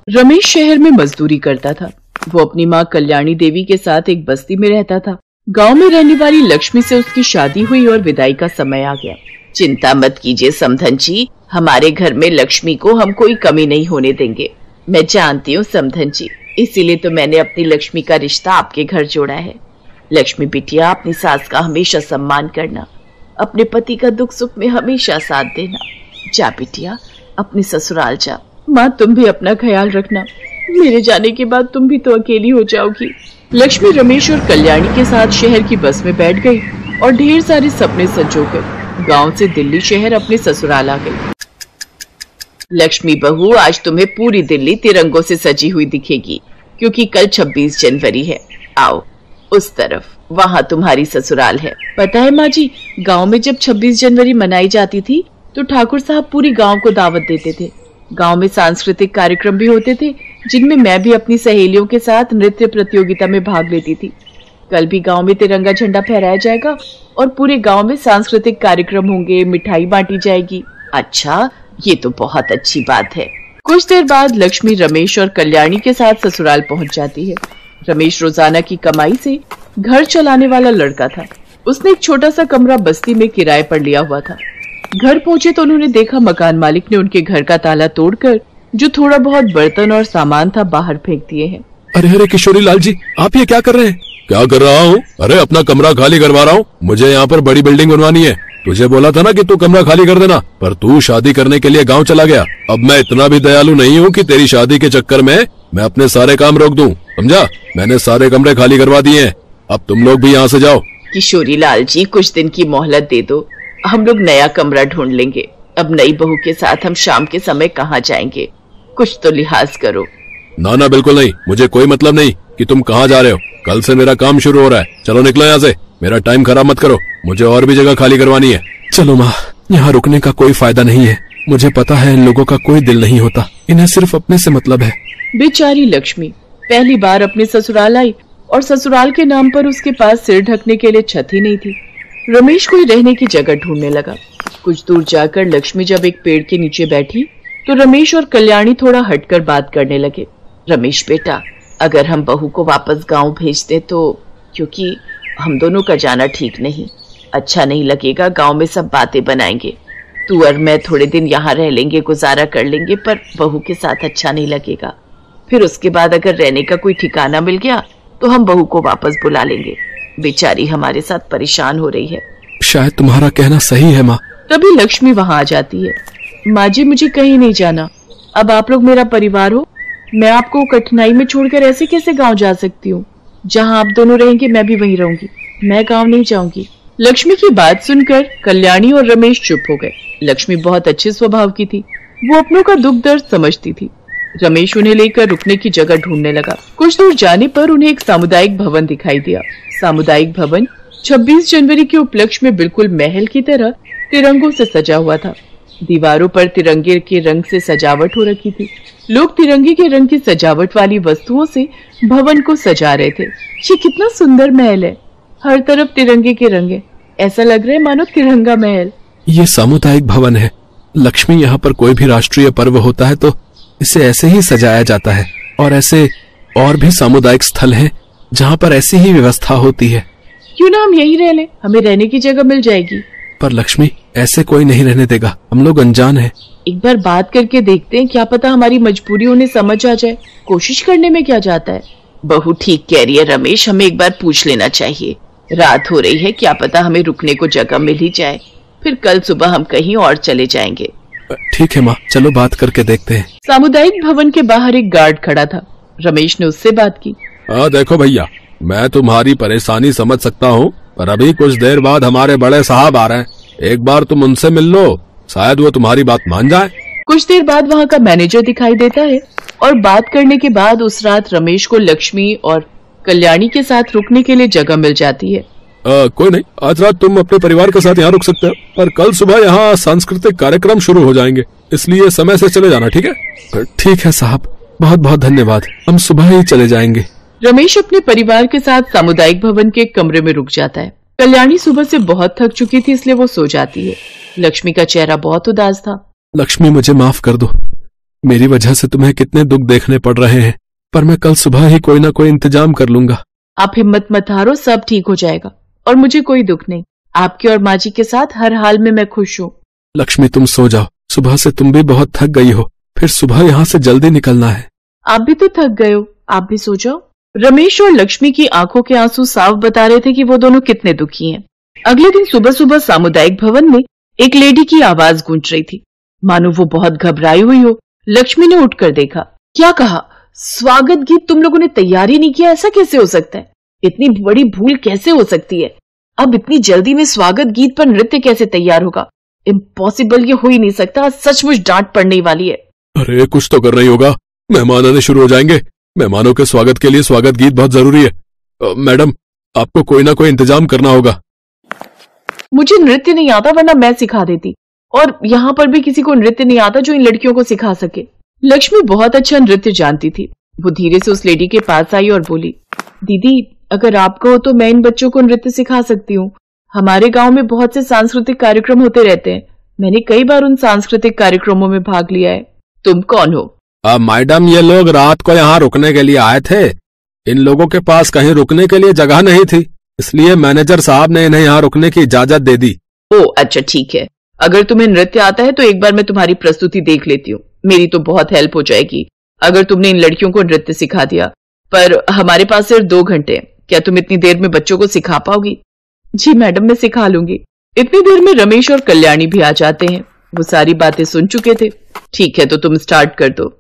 रमेश शहर में मजदूरी करता था। वो अपनी माँ कल्याणी देवी के साथ एक बस्ती में रहता था। गांव में रहने वाली लक्ष्मी से उसकी शादी हुई और विदाई का समय आ गया। चिंता मत कीजिए समधन जी, हमारे घर में लक्ष्मी को हम कोई कमी नहीं होने देंगे। मैं जानती हूँ समधन जी, इसीलिए तो मैंने अपनी लक्ष्मी का रिश्ता आपके घर जोड़ा है। लक्ष्मी बिटिया, अपनी सास का हमेशा सम्मान करना, अपने पति का दुख सुख में हमेशा साथ देना। जा बिटिया, अपनी ससुराल जा। माँ, तुम भी अपना ख्याल रखना, मेरे जाने के बाद तुम भी तो अकेली हो जाओगी। लक्ष्मी रमेश और कल्याणी के साथ शहर की बस में बैठ गई और ढेर सारे सपने संजोकर गांव से दिल्ली शहर अपने ससुराल आ गई। लक्ष्मी बहू, आज तुम्हें पूरी दिल्ली तिरंगों से सजी हुई दिखेगी, क्योंकि कल 26 जनवरी है। आओ उस तरफ, वहाँ तुम्हारी ससुराल है। पता है माँ जी, गांव में जब 26 जनवरी मनाई जाती थी तो ठाकुर साहब पूरी गांव को दावत देते थे। गांव में सांस्कृतिक कार्यक्रम भी होते थे, जिनमें मैं भी अपनी सहेलियों के साथ नृत्य प्रतियोगिता में भाग लेती थी। कल भी गांव में तिरंगा झंडा फहराया जाएगा और पूरे गांव में सांस्कृतिक कार्यक्रम होंगे, मिठाई बांटी जाएगी। अच्छा, ये तो बहुत अच्छी बात है। कुछ देर बाद लक्ष्मी रमेश और कल्याणी के साथ ससुराल पहुंच जाती है। रमेश रोजाना की कमाई से घर चलाने वाला लड़का था। उसने एक छोटा सा कमरा बस्ती में किराए पर लिया हुआ था। घर पहुंचे तो उन्होंने देखा मकान मालिक ने उनके घर का ताला तोड़कर जो थोड़ा बहुत बर्तन और सामान था बाहर फेंक दिए हैं। अरे अरे किशोरी लाल जी, आप ये क्या कर रहे हैं? क्या कर रहा हूँ? अरे अपना कमरा खाली करवा रहा हूँ। मुझे यहाँ पर बड़ी बिल्डिंग बनवानी है। तुझे बोला था ना कि तू कमरा खाली कर देना, पर तू शादी करने के लिए गाँव चला गया। अब मैं इतना भी दयालु नहीं हूँ कि तेरी शादी के चक्कर में मैं अपने सारे काम रोक दूँ, समझा? मैंने सारे कमरे खाली करवा दिए हैं, अब तुम लोग भी यहाँ से जाओ। किशोरी लाल जी, कुछ दिन की मोहलत दे दो, हम लोग नया कमरा ढूंढ लेंगे। अब नई बहू के साथ हम शाम के समय कहाँ जाएंगे? कुछ तो लिहाज करो। ना ना, बिल्कुल नहीं। मुझे कोई मतलब नहीं कि तुम कहाँ जा रहे हो। कल से मेरा काम शुरू हो रहा है। चलो निकलो यहाँ से, मेरा टाइम खराब मत करो। मुझे और भी जगह खाली करवानी है। चलो माँ, यहाँ रुकने का कोई फायदा नहीं है। मुझे पता है इन लोगों का कोई दिल नहीं होता, इन्हें सिर्फ अपने से मतलब है। बेचारी लक्ष्मी पहली बार अपने ससुराल आई और ससुराल के नाम पर उसके पास सिर ढकने के लिए छत ही नहीं थी। रमेश कोई रहने की जगह ढूंढने लगा। कुछ दूर जाकर लक्ष्मी जब एक पेड़ के नीचे बैठी तो रमेश और कल्याणी थोड़ा हटकर बात करने लगे। रमेश बेटा, अगर हम बहू को वापस गांव भेज दे तो, क्योंकि हम दोनों का जाना ठीक नहीं, अच्छा नहीं लगेगा। गांव में सब बातें बनाएंगे। तू और मैं थोड़े दिन यहाँ रह लेंगे, गुजारा कर लेंगे, पर बहू के साथ अच्छा नहीं लगेगा। फिर उसके बाद अगर रहने का कोई ठिकाना मिल गया तो हम बहू को वापस बुला लेंगे। बेचारी हमारे साथ परेशान हो रही है। शायद तुम्हारा कहना सही है माँ। तभी लक्ष्मी वहाँ आ जाती है। माँ जी, मुझे कहीं नहीं जाना। अब आप लोग मेरा परिवार हो। मैं आपको कठिनाई में छोड़कर ऐसे कैसे गांव जा सकती हूँ? जहाँ आप दोनों रहेंगे मैं भी वहीं रहूंगी। मैं गांव नहीं जाऊंगी। लक्ष्मी की बात सुनकर कल्याणी और रमेश चुप हो गए। लक्ष्मी बहुत अच्छे स्वभाव की थी। वो अपनों का दुख दर्द समझती थी। रमेश उन्हें लेकर रुकने की जगह ढूंढने लगा। कुछ दूर जाने पर उन्हें एक सामुदायिक भवन दिखाई दिया। सामुदायिक भवन 26 जनवरी के उपलक्ष्य में बिल्कुल महल की तरह तिरंगों से सजा हुआ था। दीवारों पर तिरंगे के रंग से सजावट हो रखी थी। लोग तिरंगे के रंग की सजावट वाली वस्तुओं से भवन को सजा रहे थे। ये कितना सुंदर महल है, हर तरफ तिरंगे के रंग है। ऐसा लग रहा है मानो तिरंगा महल। ये सामुदायिक भवन है लक्ष्मी। यहाँ पर कोई भी राष्ट्रीय पर्व होता है तो इसे ऐसे ही सजाया जाता है, और ऐसे और भी सामुदायिक स्थल हैं जहाँ पर ऐसी ही व्यवस्था होती है। क्यों ना हम यहीं रह लें, हमें रहने की जगह मिल जाएगी। पर लक्ष्मी, ऐसे कोई नहीं रहने देगा, हम लोग अनजान हैं। एक बार बात करके देखते हैं, क्या पता हमारी मजबूरी उन्हें समझ आ जाए। कोशिश करने में क्या जाता है। बहू ठीक कह रही है रमेश, हमें एक बार पूछ लेना चाहिए। रात हो रही है, क्या पता हमें रुकने को जगह मिल ही जाए। फिर कल सुबह हम कहीं और चले जाएंगे। ठीक है माँ, चलो बात करके देखते हैं। सामुदायिक भवन के बाहर एक गार्ड खड़ा था। रमेश ने उससे बात की। देखो भैया, मैं तुम्हारी परेशानी समझ सकता हूँ, पर अभी कुछ देर बाद हमारे बड़े साहब आ रहे हैं। एक बार तुम उनसे मिल लो, शायद वो तुम्हारी बात मान जाए। कुछ देर बाद वहाँ का मैनेजर दिखाई देता है और बात करने के बाद उस रात रमेश को लक्ष्मी और कल्याणी के साथ रुकने के लिए जगह मिल जाती है। कोई नहीं, आज रात तुम अपने परिवार के साथ यहाँ रुक सकते हो, पर कल सुबह यहाँ सांस्कृतिक कार्यक्रम शुरू हो जाएंगे, इसलिए समय से चले जाना। ठीक है? ठीक है साहब, बहुत बहुत धन्यवाद। हम सुबह ही चले जाएंगे। रमेश अपने परिवार के साथ सामुदायिक भवन के कमरे में रुक जाता है। कल्याणी सुबह से बहुत थक चुकी थी, इसलिए वो सो जाती है। लक्ष्मी का चेहरा बहुत उदास था। लक्ष्मी, मुझे माफ कर दो। मेरी वजह से तुम्हें कितने दुख देखने पड़ रहे हैं, पर मैं कल सुबह ही कोई ना कोई इंतजाम कर लूंगा। आप हिम्मत मत हारो, सब ठीक हो जाएगा और मुझे कोई दुख नहीं। आपके और माँ जी के साथ हर हाल में मैं खुश हूँ। लक्ष्मी तुम सो जाओ, सुबह से तुम भी बहुत थक गई हो, फिर सुबह यहाँ से जल्दी निकलना है। आप भी तो थक गए हो, आप भी सो जाओ। रमेश और लक्ष्मी की आंखों के आंसू साफ बता रहे थे कि वो दोनों कितने दुखी हैं। अगले दिन सुबह सुबह सामुदायिक भवन में एक लेडी की आवाज गूंज रही थी, मानो वो बहुत घबराई हुई हो। लक्ष्मी ने उठकर देखा। क्या कहा? स्वागत गीत तुम लोगों ने तैयार ही नहीं किया? ऐसा कैसे हो सकता है? इतनी बड़ी भूल कैसे हो सकती है? अब इतनी जल्दी में स्वागत गीत पर नृत्य कैसे तैयार होगा? इम्पॉसिबल, ये हो ही नहीं सकता। सचमुच डांट पड़ने वाली है। अरे कुछ तो करना ही होगा, मेहमान आने शुरू हो जाएंगे। मेहमानों के स्वागत के लिए स्वागत गीत बहुत जरूरी है। मैडम, आपको कोई ना कोई इंतजाम करना होगा। मुझे नृत्य नहीं आता, वरना मैं सिखा देती। और यहाँ पर भी किसी को नृत्य नहीं आता जो इन लड़कियों को सिखा सके। लक्ष्मी बहुत अच्छा नृत्य जानती थी। वो धीरे से उस लेडी के पास आई और बोली, दीदी अगर आप कहो तो मैं इन बच्चों को नृत्य सिखा सकती हूँ। हमारे गांव में बहुत से सांस्कृतिक कार्यक्रम होते रहते हैं। मैंने कई बार उन सांस्कृतिक कार्यक्रमों में भाग लिया है। तुम कौन हो? मैडम, ये लोग रात को यहाँ रुकने के लिए आए थे। इन लोगों के पास कहीं रुकने के लिए जगह नहीं थी, इसलिए मैनेजर साहब ने इन्हें यहाँ रुकने की इजाजत दे दी। ओह अच्छा, ठीक है। अगर तुम्हें नृत्य आता है तो एक बार मैं तुम्हारी प्रस्तुति देख लेती हूँ। मेरी तो बहुत हेल्प हो जाएगी अगर तुमने इन लड़कियों को नृत्य सिखा दिया। पर हमारे पास सिर्फ 2 घंटे हैं। क्या तुम इतनी देर में बच्चों को सिखा पाओगी? जी मैडम, मैं सिखा लूंगी। इतनी देर में रमेश और कल्याणी भी आ जाते हैं। वो सारी बातें सुन चुके थे। ठीक है, तो तुम स्टार्ट कर दो।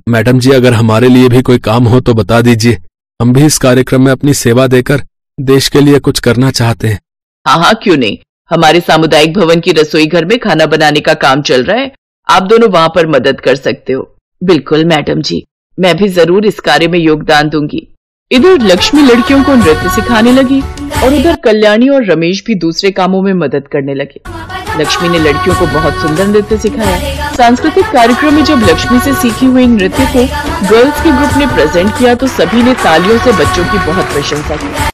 मैडम जी, अगर हमारे लिए भी कोई काम हो तो बता दीजिए। हम भी इस कार्यक्रम में अपनी सेवा देकर देश के लिए कुछ करना चाहते हैं। हाँ, क्यों नहीं। हमारे सामुदायिक भवन की रसोई घर में खाना बनाने का काम चल रहा है। आप दोनों वहां पर मदद कर सकते हो। बिल्कुल मैडम जी, मैं भी जरूर इस कार्य में योगदान दूंगी। इधर लक्ष्मी लड़कियों को नृत्य सिखाने लगी और उधर कल्याणी और रमेश भी दूसरे कामों में मदद करने लगे। लक्ष्मी ने लड़कियों को बहुत सुंदर नृत्य सिखाया। सांस्कृतिक कार्यक्रम में जब लक्ष्मी से सीखी हुई नृत्य को गर्ल्स के ग्रुप ने प्रेजेंट किया तो सभी ने तालियों से बच्चों की बहुत प्रशंसा की।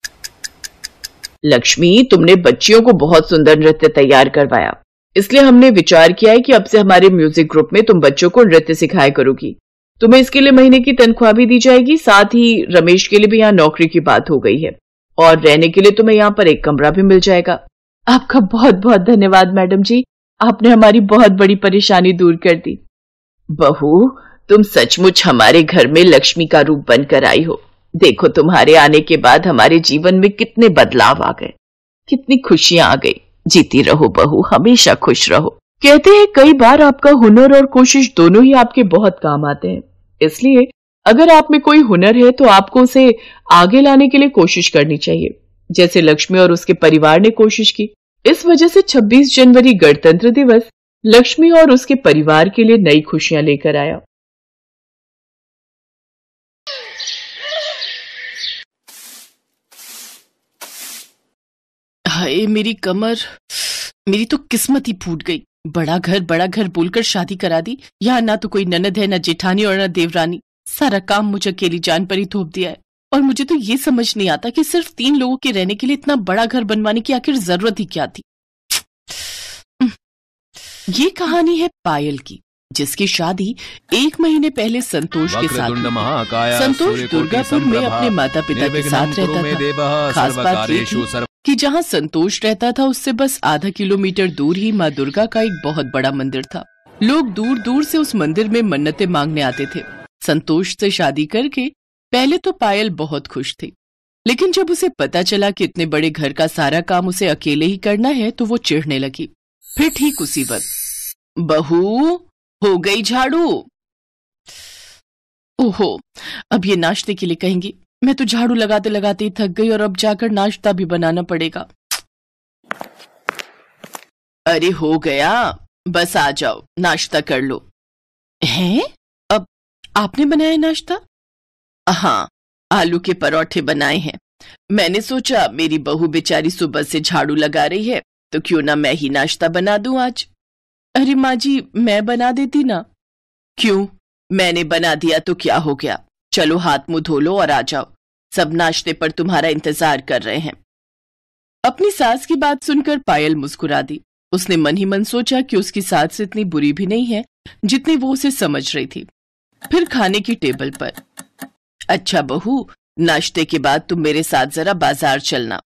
लक्ष्मी, तुमने बच्चियों को बहुत सुंदर नृत्य तैयार करवाया, इसलिए हमने विचार किया है कि अब से हमारे म्यूजिक ग्रुप में तुम बच्चों को नृत्य सिखाया करोगी। तुम्हें इसके लिए महीने की तनख्वाह भी दी जाएगी। साथ ही रमेश के लिए भी यहाँ नौकरी की बात हो गई है और रहने के लिए तुम्हें यहाँ पर एक कमरा भी मिल जाएगा। आपका बहुत बहुत धन्यवाद मैडम जी, आपने हमारी बहुत बड़ी परेशानी दूर कर दी। बहू, तुम सचमुच हमारे घर में लक्ष्मी का रूप बनकर आई हो। देखो, तुम्हारे आने के बाद हमारे जीवन में कितने बदलाव आ गए, कितनी खुशियां आ गई। जीती रहो बहू, हमेशा खुश रहो। कहते हैं कई बार आपका हुनर और कोशिश दोनों ही आपके बहुत काम आते हैं। इसलिए अगर आप में कोई हुनर है तो आपको उसे आगे लाने के लिए कोशिश करनी चाहिए, जैसे लक्ष्मी और उसके परिवार ने कोशिश की। इस वजह से 26 जनवरी गणतंत्र दिवस लक्ष्मी और उसके परिवार के लिए नई खुशियां लेकर आया। हाय मेरी कमर, मेरी तो किस्मत ही फूट गई। बड़ा घर बोलकर शादी करा दी। यहाँ ना तो कोई ननद है, ना जेठानी और ना देवरानी। सारा काम मुझे अकेली जान पर ही थोप दिया है। और मुझे तो ये समझ नहीं आता कि सिर्फ 3 लोगों के रहने के लिए इतना बड़ा घर बनवाने की आखिर जरूरत ही क्या थी। ये कहानी है पायल की, जिसकी शादी 1 महीने पहले संतोष के साथ हुई। संतोष दुर्गापुर में अपने माता पिता के साथ रहता था। खास बात ये थी कि जहाँ संतोष रहता था उससे बस आधा किलोमीटर दूर ही माँ दुर्गा का एक बहुत बड़ा मंदिर था। लोग दूर दूर से उस मंदिर में मन्नतें मांगने आते थे। संतोष से शादी करके पहले तो पायल बहुत खुश थी, लेकिन जब उसे पता चला कि इतने बड़े घर का सारा काम उसे अकेले ही करना है तो वो चिढ़ने लगी। फिर ठीक उसी वक्त, बहू हो गई झाड़ू। ओहो, अब ये नाश्ते के लिए कहेंगी। मैं तो झाड़ू लगाते लगाते ही थक गई और अब जाकर नाश्ता भी बनाना पड़ेगा। अरे हो गया, बस आ जाओ, नाश्ता कर लो। हैं? अब आपने बनाया नाश्ता? हाँ, आलू के परोठे बनाए हैं। मैंने सोचा मेरी बहू बेचारी सुबह से झाड़ू लगा रही है तो क्यों ना मैं ही नाश्ता बना दूं आज। अरे माँ जी, मैं बना देती ना। क्यों? मैंने बना दिया तो क्या हो गया? चलो हाथ मुंह धो लो और आ जाओ, सब नाश्ते पर तुम्हारा इंतजार कर रहे हैं। अपनी सास की बात सुनकर पायल मुस्कुरा दी। उसने मन ही मन सोचा कि उसकी सास इतनी बुरी भी नहीं है जितनी वो उसे समझ रही थी। फिर खाने की टेबल पर। अच्छा बहू, नाश्ते के बाद तुम मेरे साथ जरा बाजार चलना।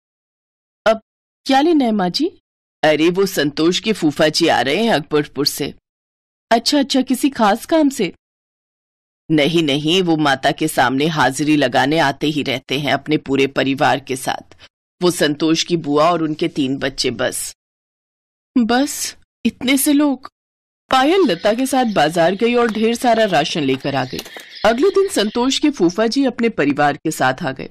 अब क्या लेना है माँ जी? अरे वो संतोष के फूफा जी आ रहे हैं अकबरपुर से। अच्छा, किसी खास काम से? नहीं नहीं, वो माता के सामने हाजिरी लगाने आते ही रहते हैं अपने पूरे परिवार के साथ। वो संतोष की बुआ और उनके 3 बच्चे। बस इतने से लोग? पायल लता के साथ बाजार गई और ढेर सारा राशन लेकर आ गई। अगले दिन संतोष के फूफा जी अपने परिवार के साथ आ गए।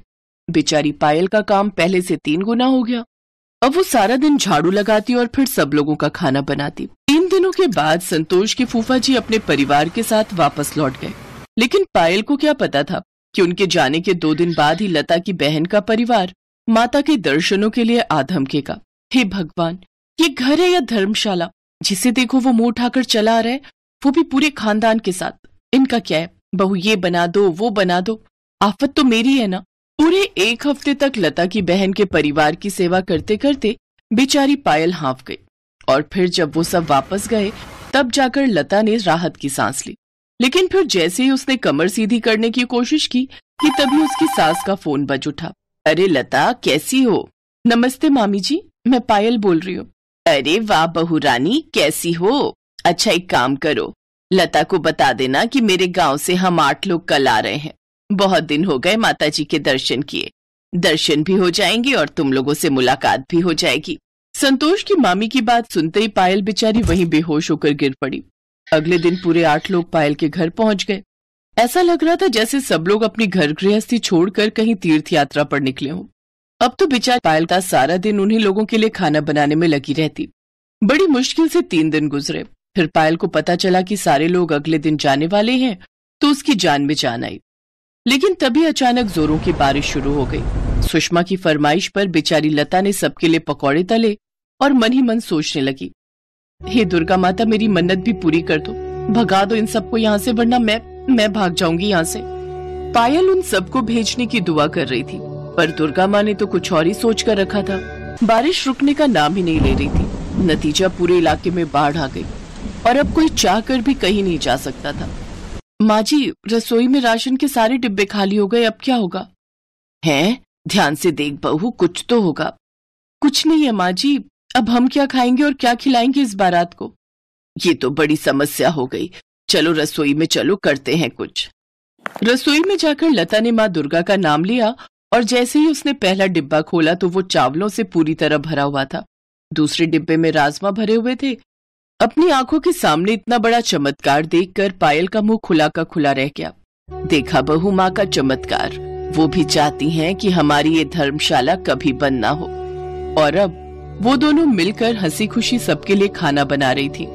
बेचारी पायल का काम पहले से 3 गुना हो गया। अब वो सारा दिन झाड़ू लगाती और फिर सब लोगों का खाना बनाती। 3 दिनों के बाद संतोष के फूफा जी अपने परिवार के साथ वापस लौट गए। लेकिन पायल को क्या पता था कि उनके जाने के 2 दिन बाद ही लता की बहन का परिवार माता के दर्शनों के लिए आ धमकेगा। हे भगवान, ये घर है या धर्मशाला? जिसे देखो वो मुंह उठाकर चला आ रहा है, वो भी पूरे खानदान के साथ। इनका क्या है, बहू ये बना दो वो बना दो, आफत तो मेरी है ना। पूरे 1 हफ्ते तक लता की बहन के परिवार की सेवा करते करते बेचारी पायल हाँफ गई। और फिर जब वो सब वापस गए तब जाकर लता ने राहत की सांस ली। लेकिन फिर जैसे ही उसने कमर सीधी करने की कोशिश की कि तभी उसकी सास का फोन बज उठा। अरे लता, कैसी हो? नमस्ते मामी जी, मैं पायल बोल रही हूँ। अरे वाह बहू रानी, कैसी हो? अच्छा एक काम करो, लता को बता देना कि मेरे गांव से हम 8 लोग कल आ रहे हैं। बहुत दिन हो गए माताजी के दर्शन किए। दर्शन भी हो जाएंगे और तुम लोगों से मुलाकात भी हो जाएगी। संतोष की मामी की बात सुनते ही पायल बेचारी वहीं बेहोश होकर गिर पड़ी। अगले दिन पूरे 8 लोग पायल के घर पहुंच गए। ऐसा लग रहा था जैसे सब लोग अपनी घर गृहस्थी छोड़कर कहीं तीर्थ यात्रा पर निकले हों। अब तो बेचारी पायल का सारा दिन उन्हीं लोगों के लिए खाना बनाने में लगी रहती। बड़ी मुश्किल से 3 दिन गुजरे। फिर पायल को पता चला कि सारे लोग अगले दिन जाने वाले हैं, तो उसकी जान में जान आई। लेकिन तभी अचानक जोरों की बारिश शुरू हो गई। सुषमा की फरमाइश पर बेचारी लता ने सबके लिए पकौड़े तले और मन ही मन सोचने लगी, हे दुर्गा माता, मेरी मन्नत भी पूरी कर दो, भगा दो इन सबको यहाँ से, वरना मैं भाग जाऊंगी यहाँ से। पायल उन सबको भेजने की दुआ कर रही थी, पर दुर्गा माँ ने तो कुछ और ही सोच कर रखा था। बारिश रुकने का नाम ही नहीं ले रही थी। नतीजा पूरे इलाके में बाढ़ आ गई और अब कोई चाह कर भी कहीं नहीं जा सकता था। माँ जी, रसोई में राशन के सारे डिब्बे खाली हो गए, अब क्या होगा? हैं? ध्यान से देख बहू, कुछ तो होगा। कुछ नहीं है माँ जी, अब हम क्या खाएंगे और क्या खिलाएंगे इस बारात को? ये तो बड़ी समस्या हो गई। चलो रसोई में चलो, करते हैं कुछ। रसोई में जाकर लता ने माँ दुर्गा का नाम लिया और जैसे ही उसने पहला डिब्बा खोला तो वो चावलों से पूरी तरह भरा हुआ था। दूसरे डिब्बे में राजमा भरे हुए थे। अपनी आंखों के सामने इतना बड़ा चमत्कार देखकर पायल का मुंह खुला का खुला रह गया। देखा बहू माँ का चमत्कार, वो भी चाहती हैं कि हमारी ये धर्मशाला कभी बंद ना हो। और अब वो दोनों मिलकर हंसी खुशी सबके लिए खाना बना रही थी।